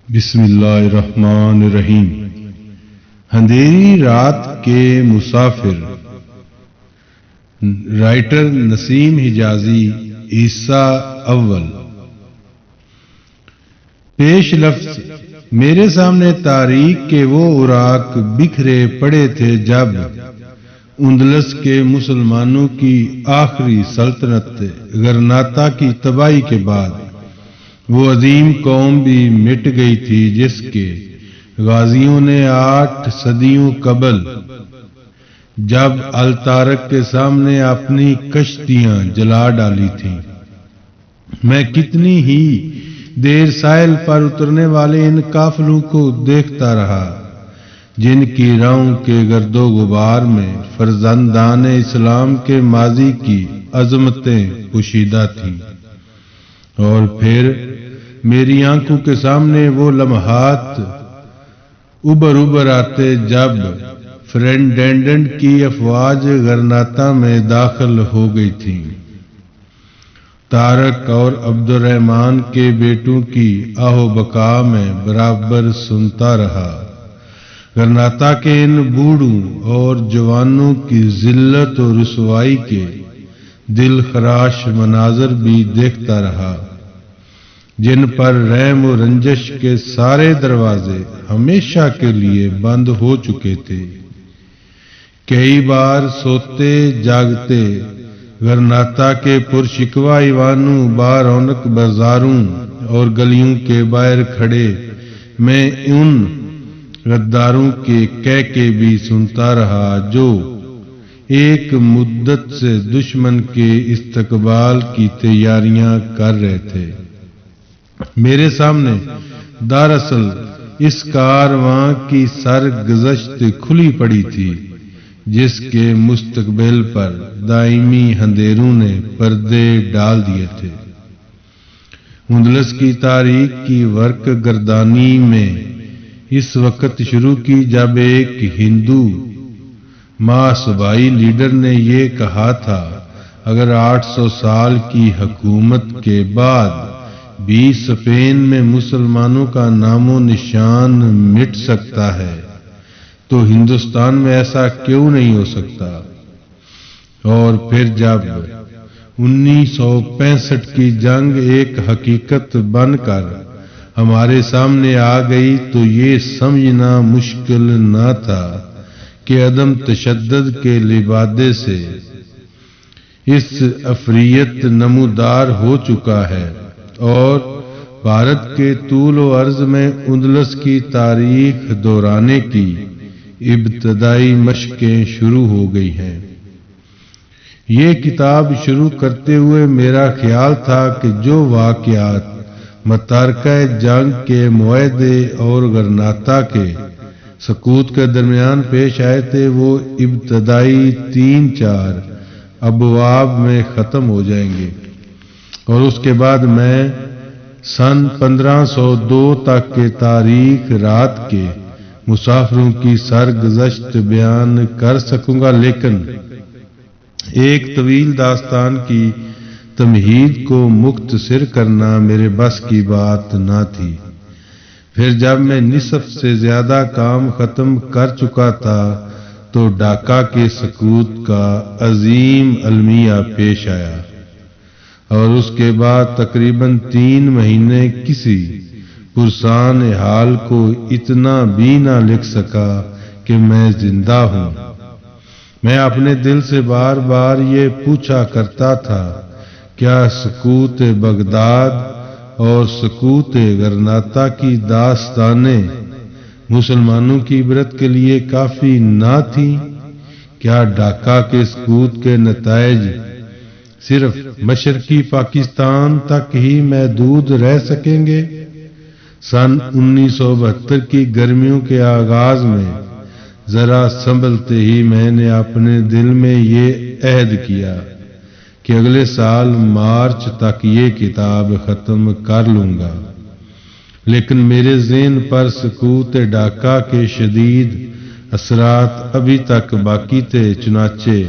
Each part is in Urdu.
بسم اللہ الرحمن الرحیم۔ اندھیری رات کے مسافر، رائٹر نسیم حجازی، حصہ اول۔ پیش لفظ: میرے سامنے تاریخ کے وہ اوراق بکھرے پڑے تھے جب اندلس کے مسلمانوں کی آخری سلطنت غرناطہ کی تباہی کے بعد وہ عظیم قوم بھی مٹ گئی تھی جس کے غازیوں نے 8 صدیوں قبل جب الطارق کے سامنے اپنی کشتیاں جلا ڈالی تھیں۔ میں کتنی ہی دیر ساحل پر اترنے والے ان قافلوں کو دیکھتا رہا جن کی راہوں کے گرد و غبار میں فرزندان اسلام کے ماضی کی عظمتیں پوشیدہ تھیں، اور پھر میری آنکھوں کے سامنے وہ لمحات ابھر آتے جب فرڈینڈنڈ کی افواج غرناطہ میں داخل ہو گئی تھی۔ طارق اور عبد الرحمن کے بیٹوں کی آہ و بکا میں برابر سنتا رہا، غرناطہ کے ان بوڑھوں اور جوانوں کی ذلت و رسوائی کے دل خراش مناظر بھی دیکھتا رہا جن پر رحم و رنجش کے سارے دروازے ہمیشہ کے لیے بند ہو چکے تھے۔ کئی بار سوتے جاگتے غرناطہ کے پرشکوہ ایوانوں، بارونق بازاروں اور گلیوں کے باہر کھڑے میں ان غداروں کے کہکے بھی سنتا رہا جو ایک مدت سے دشمن کے استقبال کی تیاریاں کر رہے تھے۔ میرے سامنے دراصل اس کارواں کی سرگزشت کھلی پڑی تھی جس کے مستقبل پر دائمی اندھیروں نے پردے ڈال دیے تھے۔ اندلس کی تاریخ کی ورق گردانی میں اس وقت شروع کی جب ایک ہندو صوبائی لیڈر نے یہ کہا تھا، اگر 800 سال کی حکومت کے بعد بھی اسپین میں مسلمانوں کا نام و نشان مٹ سکتا ہے تو ہندوستان میں ایسا کیوں نہیں ہو سکتا؟ اور پھر جب 1965 کی جنگ ایک حقیقت بن کر ہمارے سامنے آ گئی تو یہ سمجھنا مشکل نہ تھا کہ عدم تشدد کے لبادے سے اس افریت نمودار ہو چکا ہے، اور بھارت کے طول و عرض میں اندلس کی تاریخ دہرانے کی ابتدائی مشقیں شروع ہو گئی ہیں۔ یہ کتاب شروع کرتے ہوئے میرا خیال تھا کہ جو واقعات متارکہ جنگ کے معاہدے اور غرناطہ کے سقوط کے درمیان پیش آئے تھے وہ ابتدائی 3-4 ابواب میں ختم ہو جائیں گے، اور اس کے بعد میں سن 1502 تک کے تاریخ رات کے مسافروں کی سرگزشت بیان کر سکوں گا، لیکن ایک طویل داستان کی تمہید کو مختصر کرنا میرے بس کی بات نہ تھی۔ پھر جب میں نصف سے زیادہ کام ختم کر چکا تھا تو ڈھاکہ کے سقوط کا عظیم المیہ پیش آیا، اور اس کے بعد تقریباً 3 مہینے کسی پرسان حال کو اتنا بھی نہ لکھ سکا کہ میں زندہ ہوں۔ میں اپنے دل سے بار بار یہ پوچھا کرتا تھا، کیا سقوط بغداد اور سقوط غرناطہ کی داستانیں مسلمانوں کی عبرت کے لیے کافی نہ تھیں؟ کیا ڈھاکہ کے سقوط کے نتائج صرف مشرقی پاکستان تک ہی محدود رہ سکیں گے؟ سن 1972 کی گرمیوں کے آغاز میں ذرا سنبھلتے ہی میں نے اپنے دل میں یہ عہد کیا کہ اگلے سال مارچ تک یہ کتاب ختم کر لوں گا، لیکن میرے ذہن پر سقوط ڈھاکہ کے شدید اثرات ابھی تک باقی تھے۔ چنانچہ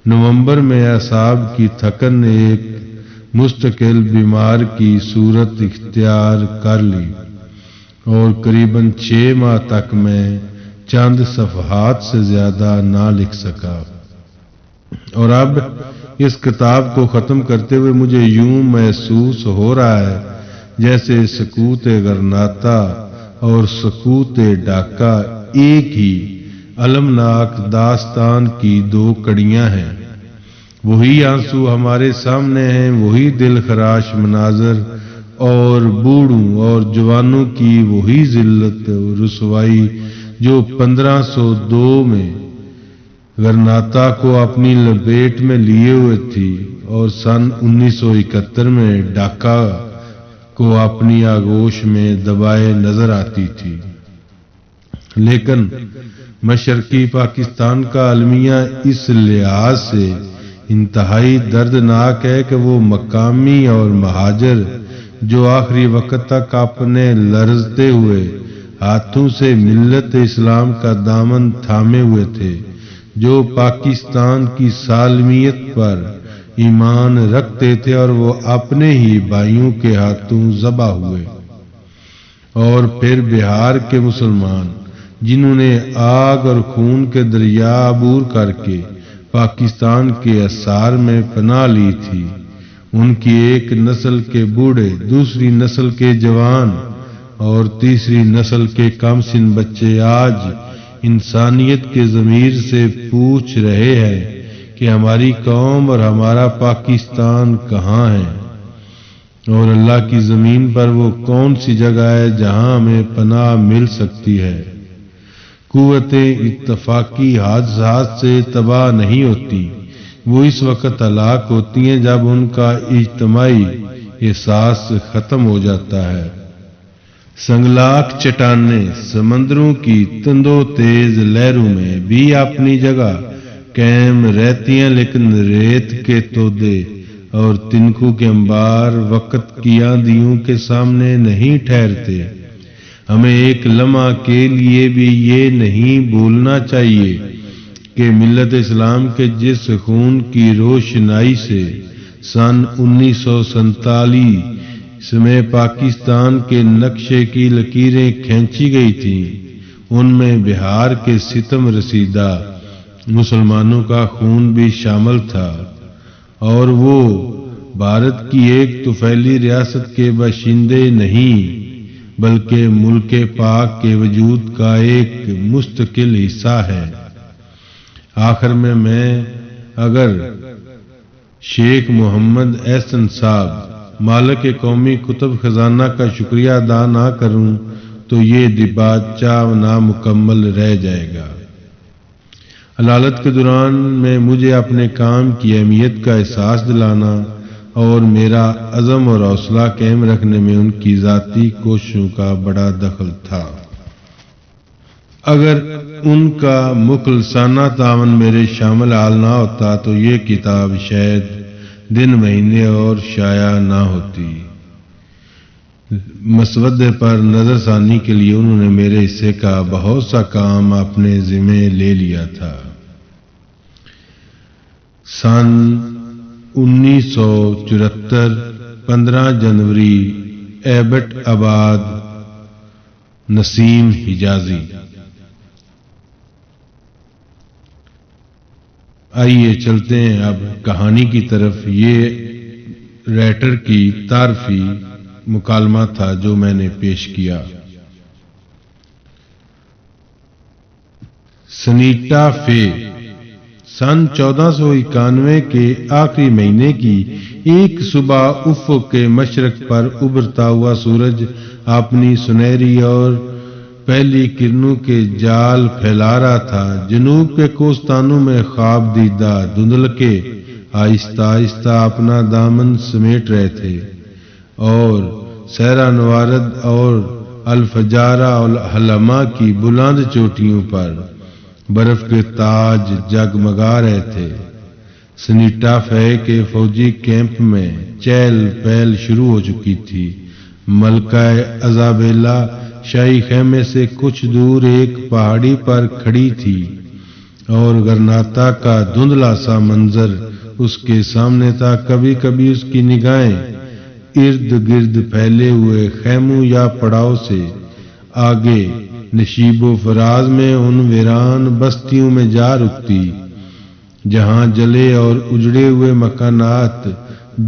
نومبر میں اعصاب کی تھکن نے ایک مستقل بیمار کی صورت اختیار کر لی اور قریباً 6 ماہ تک میں چند صفحات سے زیادہ نہ لکھ سکا، اور اب اس کتاب کو ختم کرتے ہوئے مجھے یوں محسوس ہو رہا ہے جیسے سکوت غرناطہ اور سکوت ڈھاکہ ایک ہی المناک داستان کی 2 کڑیاں ہیں۔ وہی آنسو ہمارے سامنے ہیں، وہی دل خراش مناظر، اور بوڑھوں اور جوانوں کی وہی ذلت و رسوائی جو 1502 میں غرناطہ کو اپنی لپیٹ میں لیے ہوئے تھی اور سن 1971 میں ڈھاکہ کو اپنی آغوش میں دبائے نظر آتی تھی۔ لیکن مشرقی پاکستان کا المیہ اس لحاظ سے انتہائی دردناک ہے کہ وہ مقامی اور مہاجر جو آخری وقت تک اپنے لرزتے ہوئے ہاتھوں سے ملت اسلام کا دامن تھامے ہوئے تھے، جو پاکستان کی سالمیت پر ایمان رکھتے تھے، اور وہ اپنے ہی بھائیوں کے ہاتھوں ذبح ہوئے، اور پھر بہار کے مسلمان جنہوں نے آگ اور خون کے دریا عبور کر کے پاکستان کے اثار میں پناہ لی تھی، ان کی ایک نسل کے بوڑھے، دوسری نسل کے جوان اور تیسری نسل کے کم سن بچے آج انسانیت کے ضمیر سے پوچھ رہے ہیں کہ ہماری قوم اور ہمارا پاکستان کہاں ہے، اور اللہ کی زمین پر وہ کون سی جگہ ہے جہاں ہمیں پناہ مل سکتی ہے۔ قوتیں اتفاقی حادثات سے تباہ نہیں ہوتی، وہ اس وقت ہلاک ہوتی ہیں جب ان کا اجتماعی احساس ختم ہو جاتا ہے۔ سنگلاخ چٹانیں سمندروں کی تندو تیز لہروں میں بھی اپنی جگہ قائم رہتی ہیں، لیکن ریت کے تودے اور تنکوں کے انبار وقت کی آندھیوں کے سامنے نہیں ٹھہرتے۔ ہمیں ایک لمحہ کے لیے بھی یہ نہیں بھولنا چاہیے کہ ملت اسلام کے جس خون کی روشنائی سے سن 1947 میں پاکستان کے نقشے کی لکیریں کھینچی گئی تھیں، ان میں بہار کے ستم رسیدہ مسلمانوں کا خون بھی شامل تھا، اور وہ بھارت کی ایک طفیلی ریاست کے باشندے نہیں بلکہ ملک پاک کے وجود کا ایک مستقل حصہ ہے۔ آخر میں اگر شیخ محمد احسن صاحب مالک قومی کتب خزانہ کا شکریہ ادا نہ کروں تو یہ دیباچہ نامکمل رہ جائے گا۔ علالت کے دوران میں مجھے اپنے کام کی اہمیت کا احساس دلانا اور میرا عزم اور حوصلہ قائم رکھنے میں ان کی ذاتی کوششوں کا بڑا دخل تھا۔ اگر ان کا مخلصانہ تعاون میرے شامل حال نہ ہوتا تو یہ کتاب شاید دن مہینے اور شائع نہ ہوتی۔ مسودے پر نظر ثانی کے لیے انہوں نے میرے حصے کا بہت سا کام اپنے ذمے لے لیا تھا۔ سن 1974 15 جنوری ایبٹ آباد نسیم حجازی۔ آئیے چلتے ہیں اب کہانی کی طرف۔ یہ رائٹر کی تعارفی مکالمہ تھا جو میں نے پیش کیا۔ سنیٹا فے سن 1491 کے آخری مہینے کی ایک صبح افق کے مشرق پر ابھرتا ہوا سورج اپنی سنہری اور پہلی کرنوں کے جال پھیلا رہا تھا۔ جنوب کے کوستانوں میں خواب دیدہ دھندلکے آہستہ آہستہ اپنا دامن سمیٹ رہے تھے، اور سیرا نوارد اور الفجارہ الحلمہ کی بلند چوٹیوں پر برف کے تاج جگمگا رہے تھے۔ سنیٹا فے کے فوجی کیمپ میں چہل پہل شروع ہو چکی تھی۔ ملکہ ایزابیلا شاہی خیمے سے کچھ دور ایک پہاڑی پر کھڑی تھی، اور غرناطہ کا دھندلا سا منظر اس کے سامنے تھا۔ کبھی کبھی اس کی نگاہیں ارد گرد پھیلے ہوئے خیموں یا پڑاؤ سے آگے نشیب و فراز میں ان ویران بستیوں میں جا رکتی جہاں جلے اور اجڑے ہوئے مکانات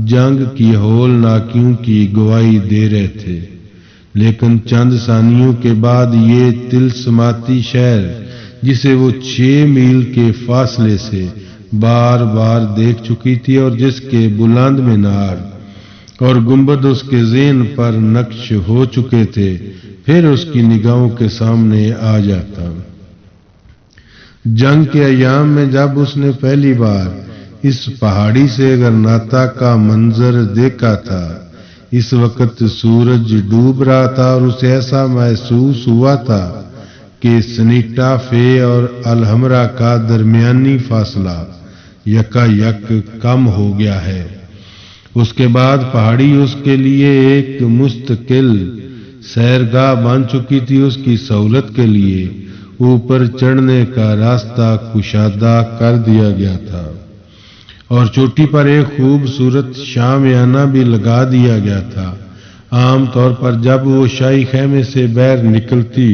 جنگ کی ہولناکیوں کی گواہی دے رہے تھے، لیکن چند ثانیوں کے بعد یہ تلسماتی شہر جسے وہ 6 میل کے فاصلے سے بار بار دیکھ چکی تھی اور جس کے بلند مینار اور گنبد اس کے ذہن پر نقش ہو چکے تھے، پھر اس کی نگاہوں کے سامنے آ جاتا۔ جنگ کے ایام میں جب اس نے پہلی بار اس پہاڑی سے غرناطہ کا منظر دیکھا تھا، اس وقت سورج ڈوب رہا تھا اور اسے ایسا محسوس ہوا تھا کہ سنیٹا فے اور الحمرا کا درمیانی فاصلہ یکا یک کم ہو گیا ہے۔ اس کے بعد پہاڑی اس کے لیے ایک مستقل سیرگاہ بن چکی تھی۔ اس کی سہولت کے لیے اوپر چڑھنے کا راستہ کشادہ کر دیا گیا تھا اور چوٹی پر ایک خوبصورت شامیانہ بھی لگا دیا گیا تھا۔ عام طور پر جب وہ شاہی خیمے سے باہر نکلتی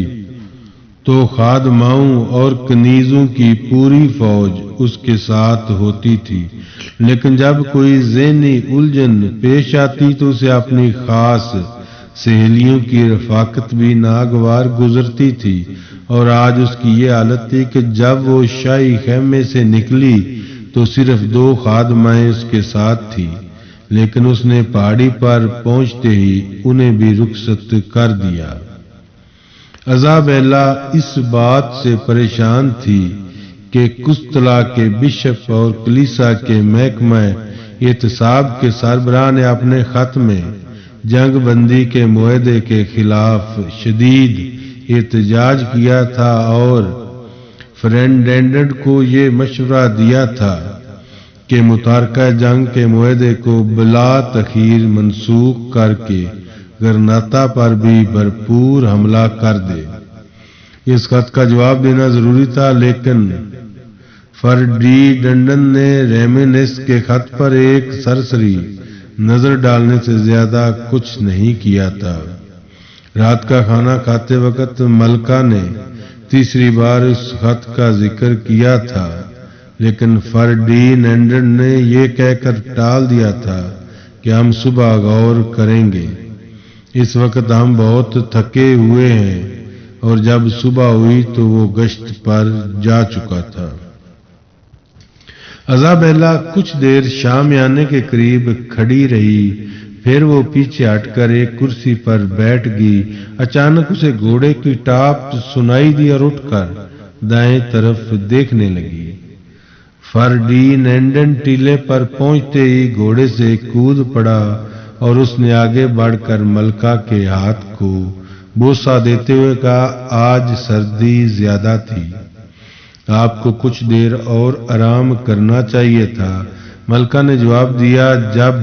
تو خادماؤں اور کنیزوں کی پوری فوج اس کے ساتھ ہوتی تھی، لیکن جب کوئی ذہنی الجھن پیش آتی تو اسے اپنی خاص سہیلیوں کی رفاقت بھی ناگوار گزرتی تھی۔ اور آج اس کی یہ حالت تھی کہ جب وہ شاہی خیمے سے نکلی تو صرف 2 خادمائیں اس کے ساتھ تھی، لیکن اس نے پہاڑی پر پہنچتے ہی انہیں بھی رخصت کر دیا۔ ایزابیلا اس بات سے پریشان تھی کہ کستلا کے بشپ اور کلیسا کے محکمہ احتساب کے سربراہ نے اپنے خط میں جنگ بندی کے معاہدے کے خلاف شدید احتجاج کیا تھا اور فرینڈینڈ کو یہ مشورہ دیا تھا کہ متارکہ جنگ کے معاہدے کو بلا تاخیر منسوخ کر کے غرناطہ پر بھی بھرپور حملہ کر دے۔ اس خط کا جواب دینا ضروری تھا، لیکن فرڈینڈ نے ریمینس کے خط پر ایک سرسری نظر ڈالنے سے زیادہ کچھ نہیں کیا تھا۔ رات کا کھانا کھاتے وقت ملکہ نے تیسری بار اس خط کا ذکر کیا تھا، لیکن فرڈینڈ نے یہ کہہ کر ٹال دیا تھا کہ ہم صبح غور کریں گے، اس وقت ہم بہت تھکے ہوئے ہیں، اور جب صبح ہوئی تو وہ گشت پر جا چکا تھا۔ ایزابیلا کچھ دیر شامیانے کے قریب کھڑی رہی، پھر وہ پیچھے ہٹ کر ایک کرسی پر بیٹھ گئی۔ اچانک اسے گھوڑے کی ٹاپ سنائی دی اور اٹھ کر دائیں طرف دیکھنے لگی۔ فرڈینڈ ٹیلے پر پہنچتے ہی گھوڑے سے کود پڑا اور اس نے آگے بڑھ کر ملکہ کے ہاتھ کو بوسہ دیتے ہوئے کہا، آج سردی زیادہ تھی، آپ کو کچھ دیر اور آرام کرنا چاہیے تھا۔ ملکہ نے جواب دیا، جب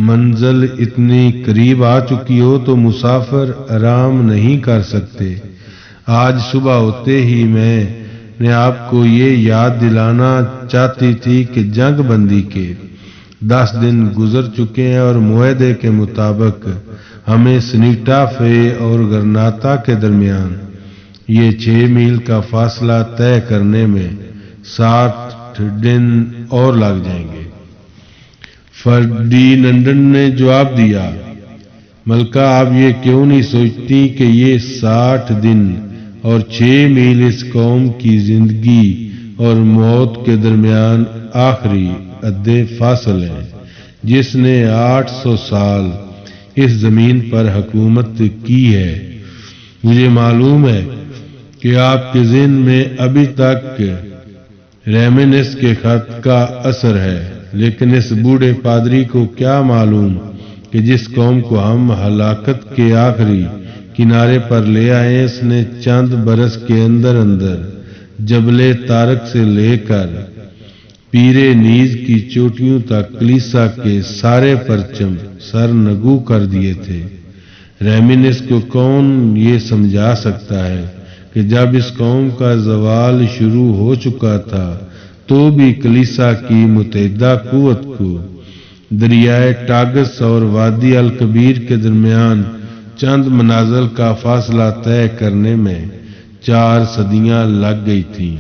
منزل اتنی قریب آ چکی ہو تو مسافر آرام نہیں کر سکتے۔ آج صبح ہوتے ہی میں نے آپ کو یہ یاد دلانا چاہتی تھی کہ جنگ بندی کے 10 دن گزر چکے ہیں اور معاہدے کے مطابق ہمیں سنیٹا فے اور غرناطہ کے درمیان یہ 6 میل کا فاصلہ طے کرنے میں 60 دن اور لگ جائیں گے۔ فرڈینڈ نے جواب دیا، ملکہ آپ یہ کیوں نہیں سوچتی کہ یہ 60 دن اور 6 میل اس قوم کی زندگی اور موت کے درمیان آخری حد فاصل ہے، جس نے 800 سال اس زمین پر حکومت کی ہے۔ مجھے معلوم ہے کہ آپ کے ذہن میں ابھی تک ریمینس کے خط کا اثر ہے، لیکن اس بوڑھے پادری کو کیا معلوم کہ جس قوم کو ہم ہلاکت کے آخری کنارے پر لے آئے، اس نے چند برس کے اندر اندر جبل طارق سے لے کر پیرے نیز کی چوٹیوں تک کلیسا کے سارے پرچم سرنگو کر دیے تھے۔ ریمینس کو کون یہ سمجھا سکتا ہے کہ جب اس قوم کا زوال شروع ہو چکا تھا تو بھی کلیسا کی متحدہ قوت کو دریائے ٹاگس اور وادی الکبیر کے درمیان چند منازل کا فاصلہ طے کرنے میں 4 صدیاں لگ گئی تھیں،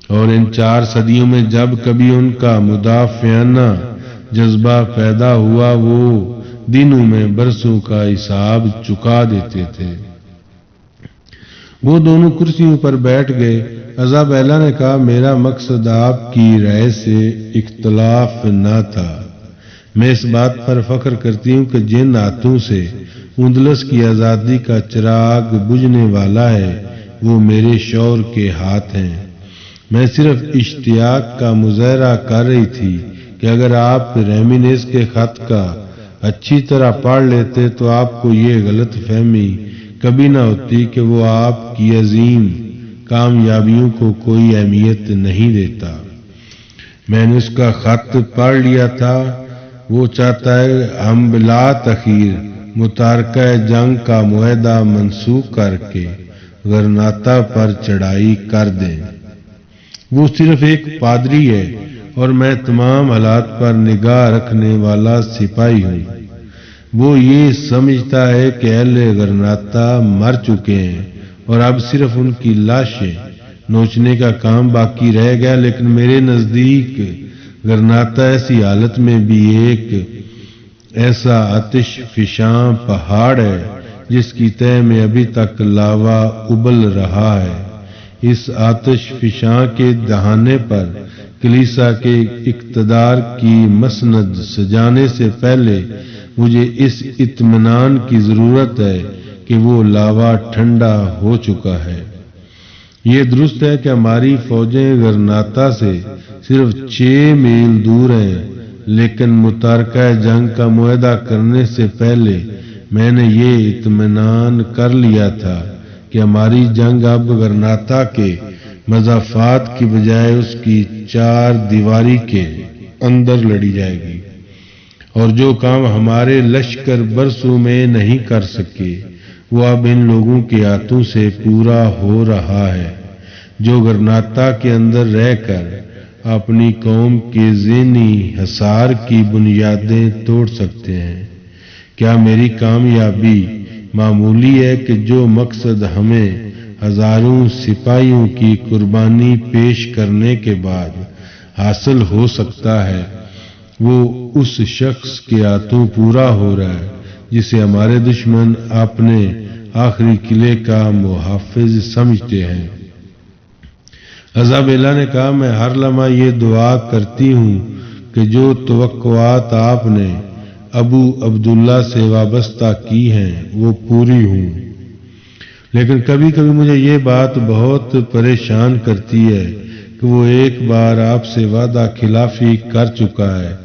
اور ان 4 صدیوں میں جب کبھی ان کا مدافعانہ جذبہ پیدا ہوا وہ دنوں میں برسوں کا حساب چکا دیتے تھے۔ وہ دونوں کرسیوں پر بیٹھ گئے۔ عزا بیلا نے کہا، میرا مقصد آپ کی رائے سے اختلاف نہ تھا۔ میں اس بات پر فخر کرتی ہوں کہ جن ہاتھوں سے اندلس کی آزادی کا چراغ بجھنے والا ہے وہ میرے شوہر کے ہاتھ ہیں۔ میں صرف اشتیاق کا مظاہرہ کر رہی تھی کہ اگر آپ ریمینیز کے خط کا اچھی طرح پڑھ لیتے تو آپ کو یہ غلط فہمی کبھی نہ ہوتی کہ وہ آپ کی عظیم کامیابیوں کو کوئی اہمیت نہیں دیتا۔ میں نے اس کا خط پڑھ لیا تھا۔ وہ چاہتا ہے ہم بلا تاخیر متارکہ جنگ کا معاہدہ منسوخ کر کے غرناطہ پر چڑھائی کر دیں۔ وہ صرف ایک پادری ہے اور میں تمام حالات پر نگاہ رکھنے والا سپاہی ہوں۔ وہ یہ سمجھتا ہے کہ اہل غرناطہ مر چکے ہیں اور اب صرف ان کی لاشیں نوچنے کا کام باقی رہ گیا، لیکن میرے نزدیک غرناطہ ایسی حالت میں بھی ایک ایسا آتش فشاں پہاڑ ہے جس کی تہہ میں ابھی تک لاوا ابل رہا ہے۔ اس آتش فشاں کے دہانے پر کلیسا کے اقتدار کی مسند سجانے سے پہلے مجھے اس اطمینان کی ضرورت ہے کہ وہ لاوا ٹھنڈا ہو چکا ہے۔ یہ درست ہے کہ ہماری فوجیں غرناطہ سے صرف 6 میل دور ہیں، لیکن متارکہ جنگ کا معاہدہ کرنے سے پہلے میں نے یہ اطمینان کر لیا تھا کہ ہماری جنگ اب غرناطہ کے مضافات کی بجائے اس کی 4 دیواری کے اندر لڑی جائے گی، اور جو کام ہمارے لشکر برسوں میں نہیں کر سکے وہ اب ان لوگوں کے ہاتھوں سے پورا ہو رہا ہے جو غرناطہ کے اندر رہ کر اپنی قوم کے ذہنی حصار کی بنیادیں توڑ سکتے ہیں۔ کیا میری کامیابی معمولی ہے کہ جو مقصد ہمیں ہزاروں سپاہیوں کی قربانی پیش کرنے کے بعد حاصل ہو سکتا ہے وہ اس شخص کے ہاتھوں پورا ہو رہا ہے جسے ہمارے دشمن اپنے آخری قلعے کا محافظ سمجھتے ہیں۔ عزا بیلا نے کہا، میں ہر لمحہ یہ دعا کرتی ہوں کہ جو توقعات آپ نے ابو عبداللہ سے وابستہ کی ہیں وہ پوری ہوں، لیکن کبھی کبھی مجھے یہ بات بہت پریشان کرتی ہے کہ وہ ایک بار آپ سے وعدہ خلافی کر چکا ہے،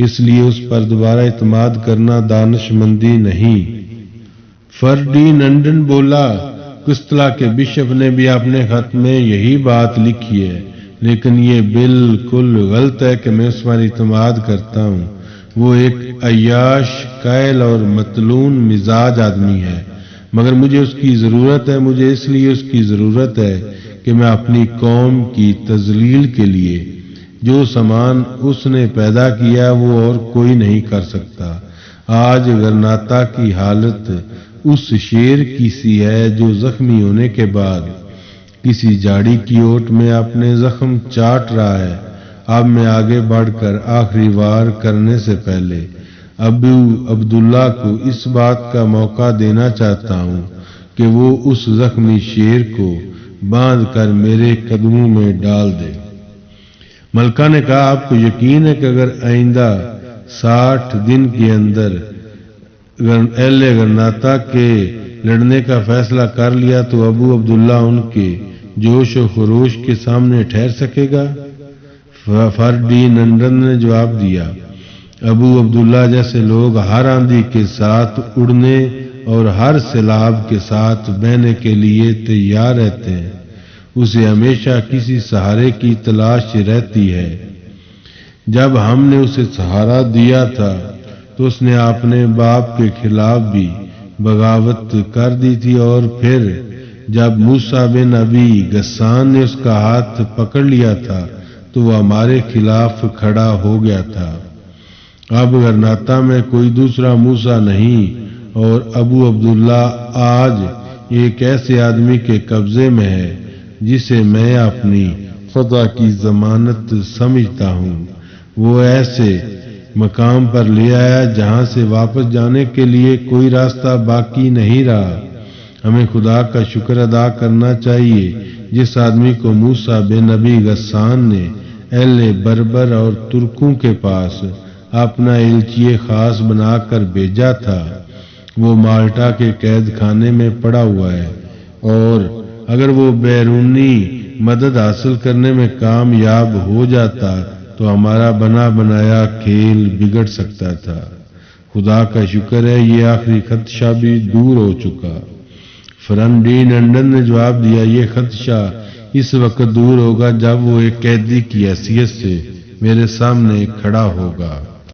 اس لیے اس پر دوبارہ اعتماد کرنا دانش مندی نہیں۔ فرڈیننڈ بولا، قسطلہ کے بشپ نے بھی اپنے خط میں یہی بات لکھی ہے، لیکن یہ بالکل غلط ہے کہ میں اس پر اعتماد کرتا ہوں۔ وہ ایک عیاش، قائل اور متلون مزاج آدمی ہے، مگر مجھے اس کی ضرورت ہے۔ مجھے اس لیے اس کی ضرورت ہے کہ میں اپنی قوم کی تذلیل کے لیے جو سامان اس نے پیدا کیا وہ اور کوئی نہیں کر سکتا۔ آج غرناطہ کی حالت اس شیر کی سی ہے جو زخمی ہونے کے بعد کسی جھاڑی کی اوٹ میں اپنے زخم چاٹ رہا ہے۔ اب میں آگے بڑھ کر آخری وار کرنے سے پہلے ابو عبداللہ کو اس بات کا موقع دینا چاہتا ہوں کہ وہ اس زخمی شیر کو باندھ کر میرے قدموں میں ڈال دے۔ ملکہ نے کہا، آپ کو یقین ہے کہ اگر آئندہ 60 دن کے اندر اہل غرناطہ کے لڑنے کا فیصلہ کر لیا تو ابو عبداللہ ان کے جوش و خروش کے سامنے ٹھہر سکے گا؟ فرڈیننڈ نے جواب دیا، ابو عبداللہ جیسے لوگ ہر آندھی کے ساتھ اڑنے اور ہر سیلاب کے ساتھ بہنے کے لیے تیار رہتے ہیں۔ اسے ہمیشہ کسی سہارے کی تلاش رہتی ہے۔ جب ہم نے اسے سہارا دیا تھا تو اس نے اپنے باپ کے خلاف بھی بغاوت کر دی تھی، اور پھر جب موسیٰ بن ابی غسان نے اس کا ہاتھ پکڑ لیا تھا تو وہ ہمارے خلاف کھڑا ہو گیا تھا۔ اب غرناطہ میں کوئی دوسرا موسیٰ نہیں اور ابو عبداللہ آج ایک ایسے آدمی کے قبضے میں ہے جسے میں اپنی خدا کی ضمانت سمجھتا ہوں۔ وہ ایسے مقام پر لے آیا جہاں سے واپس جانے کے لیے کوئی راستہ باقی نہیں رہا۔ ہمیں خدا کا شکر ادا کرنا چاہیے جس آدمی کو موسیٰ بن نبی غسان نے اہل بربر اور ترکوں کے پاس اپنا الچی خاص بنا کر بھیجا تھا۔ وہ مالٹا کے قید خانے میں پڑا ہوا ہے، اور اگر وہ بیرونی مدد حاصل کرنے میں کامیاب ہو جاتا تو ہمارا بنا بنایا کھیل بگڑ سکتا تھا۔ خدا کا شکر ہے یہ آخری خدشہ بھی دور ہو چکا۔ فرنڈی لنڈن نے جواب دیا، یہ خدشہ اس وقت دور ہوگا جب وہ ایک قیدی کی حیثیت سے میرے سامنے کھڑا ہوگا۔